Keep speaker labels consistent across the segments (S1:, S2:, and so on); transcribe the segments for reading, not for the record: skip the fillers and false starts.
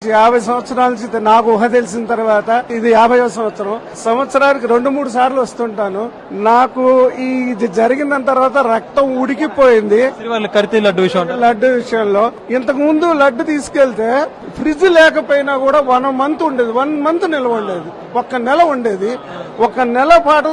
S1: 50 సంవత్సరాల నుంచి నాకు ఊహ తెలిసిన తర్వాత ఇది 50వ సంవత్సరానికి 2-3 సార్లు వస్తుంటాను. నాకు ఇది జరిగిన తర్వాత రక్తం ఉడికిపోయింది. లడ్డు విషయంలో ఇంతకు ముందు లడ్డు తీసుకెళ్తే ఫ్రిడ్జ్ లేకపోయినా కూడా 1 మంత్ నిల్వ ఉండేది. 1 నెల ఉండేది. 1 నెల పాటు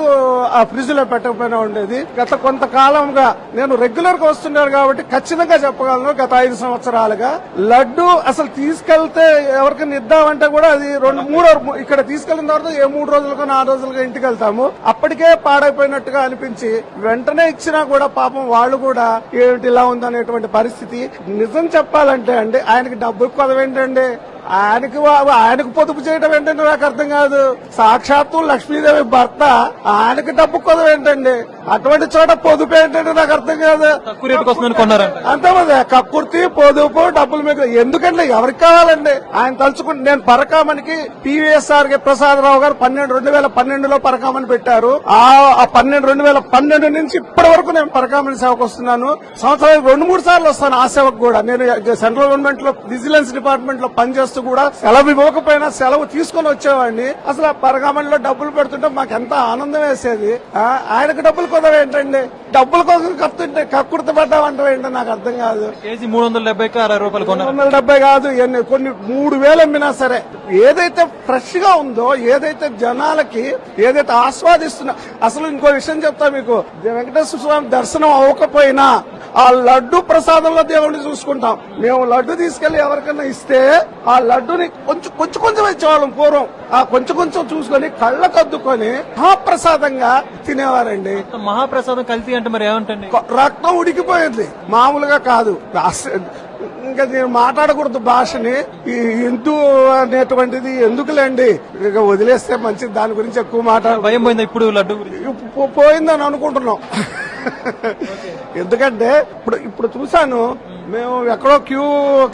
S1: ఆ ఫ్రిడ్జ్ లో పెట్టకపోయినా ఉండేది. గత కొంతకాలంగా నేను రెగ్యులర్ గా వస్తున్నాను కాబట్టి ఖచ్చితంగా చెప్పగలను. గత 5 సంవత్సరాలుగా లడ్డు అసలు తీసుకెళ్తే ఎవరికైనా ఇద్దామంటే కూడా అది 2-3 ఇక్కడ తీసుకెళ్లిన తర్వాత 3 రోజులకు 4 రోజులుగా ఇంటికి వెళ్తాము. అప్పటికే పాడైపోయినట్టుగా అనిపించి వెంటనే ఇచ్చినా కూడా పాపం వాళ్ళు కూడా ఏమిటి ఇలా ఉందనేటువంటి పరిస్థితి. నిజం చెప్పాలంటే అండి ఆయనకి డబ్బు కొదవేంటండి, ఆయనకు పొదుపు చేయడం ఏంటంటే నాకు అర్థం కాదు. సాక్షాత్తు లక్ష్మీదేవి భర్త ఆయనకి డబ్బు కొదవేంటండి, అటువంటి చోట పొదుపు ఏంటంటే నాకు అర్థం కాదు. అంతేమంది కక్కుర్తి పొదుపు డబ్బులు మీకు ఎందుకంటే ఎవరికి కావాలండి. ఆయన తలుచుకుంటే నేను పరకామనికి PVSR ప్రసాదరావు గారు 2012లో పరకామని పెట్టారు. ఆ 2012 నుంచి ఇప్పటి వరకు నేను పరకామని సేవకు వస్తున్నాను. సంవత్సరానికి 2-3 సార్లు వస్తాను ఆ సేవకు కూడా. నేను సెంట్రల్ గవర్నమెంట్ లో విజిలెన్స్ డిపార్ట్మెంట్ లో పనిచేస్తూ కూడా సెలవు ఇవ్వకపోయినా సెలవు తీసుకుని వచ్చేవాడిని. అసలు పరకామణిలో డబ్బులు పెడుతుంటే మాకు ఎంత ఆనందం వేసేది. ఆయనకు డబ్బులు కుదవ ఏంటండి, డబ్బుల కోసం కప్పుతుంటే కక్కుర్తి పడ్డామంటే ఏంటో నాకు అర్థం కాదు.
S2: కేజీ 370
S1: 370 కాదు, కొన్ని 3000 అమ్మినా సరే ఏదైతే ఫ్రెష్ గా ఉందో, ఏదైతే జనాలకి ఏదైతే ఆస్వాదిస్తున్నా. అసలు ఇంకో విషయం చెప్తా మీకు, వెంకటేశ్వర స్వామి దర్శనం అవ్వకపోయినా ఆ లడ్డు ప్రసాదంలో దేవుడిని చూసుకుంటాం. మేము లడ్డు తీసుకెళ్లి ఎవరికైనా ఇస్తే ఆ లడ్డుని కొంచెం ఇచ్చేవాళ్ళం పూర్వం. ఆ కొంచెం చూసుకొని కళ్ళకద్దుకొని మహాప్రసాదంగా తినేవారండి.
S2: మహాప్రసాదం కల్తీ అంటే మరి ఏమంటండి,
S1: రక్తం ఉడికిపోయింది మామూలుగా కాదు. ఇంకా నేను మాట్లాడకూడదు భాషని. ఈ హిందూ అనేటువంటిది ఎందుకులేండి, ఇక వదిలేస్తే మంచిది. దాని గురించి ఎక్కువ
S2: భయం పోయిందా ఇప్పుడు లడ్డు
S1: పోయిందని అనుకుంటున్నాం. ఎందుకంటే ఇప్పుడు చూశాను, మేము ఎక్కడో క్యూ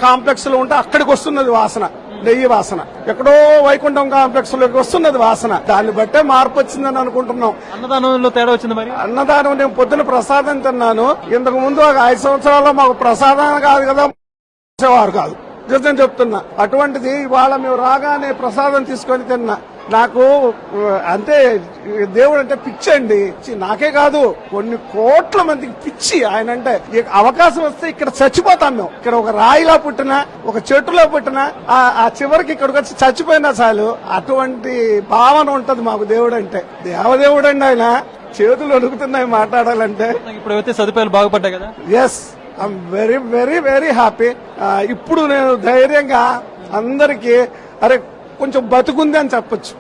S1: కాంప్లెక్స్ లో ఉంటే అక్కడికి వస్తున్నది వాసన, నెయ్యి వాసన. ఎక్కడో వైకుంఠం కాంప్లెక్స్ లోకి వస్తున్నది వాసన. దాన్ని బట్టే మార్పు వచ్చిందని అనుకుంటున్నాం.
S2: అన్నదానంలో తేడా వచ్చింది మరి.
S1: అన్నదానం నేను పొద్దున ప్రసాదం తిన్నాను. ఇంతకు ముందు ఒక 5 సంవత్సరాల్లో మాకు ప్రసాదం కాదు కదా వారు కాదు, నిజం చెప్తున్నా. అటువంటిది ఇవాళ మేము రాగానే ప్రసాదం తీసుకొని తిన్నా. నాకు అంతే, దేవుడు అంటే పిచ్చి అండి. నాకే కాదు కొన్ని కోట్ల మందికి పిచ్చి ఆయన అంటే. అవకాశం వస్తే ఇక్కడ చచ్చిపోతాం మేము. ఇక్కడ ఒక రాయిలా పుట్టినా, ఒక చెట్టులో పుట్టినా, ఆ చివరికి ఇక్కడికి వచ్చి చచ్చిపోయినా చాలు. అటువంటి భావన ఉంటది మాకు దేవుడు అంటే. దేవదేవుడు అండి ఆయన. చేతులు అడుగుతున్నాయి మాట్లాడాలంటే.
S2: ఇప్పుడు సదుపాయాలు బాగుపడ్డాయి కదా.
S1: Yes, I'm very very very happy. ఇప్పుడు నేను ధైర్యంగా అందరికీ అరే కొంచెం బతుకుంది అని చెప్పొచ్చు.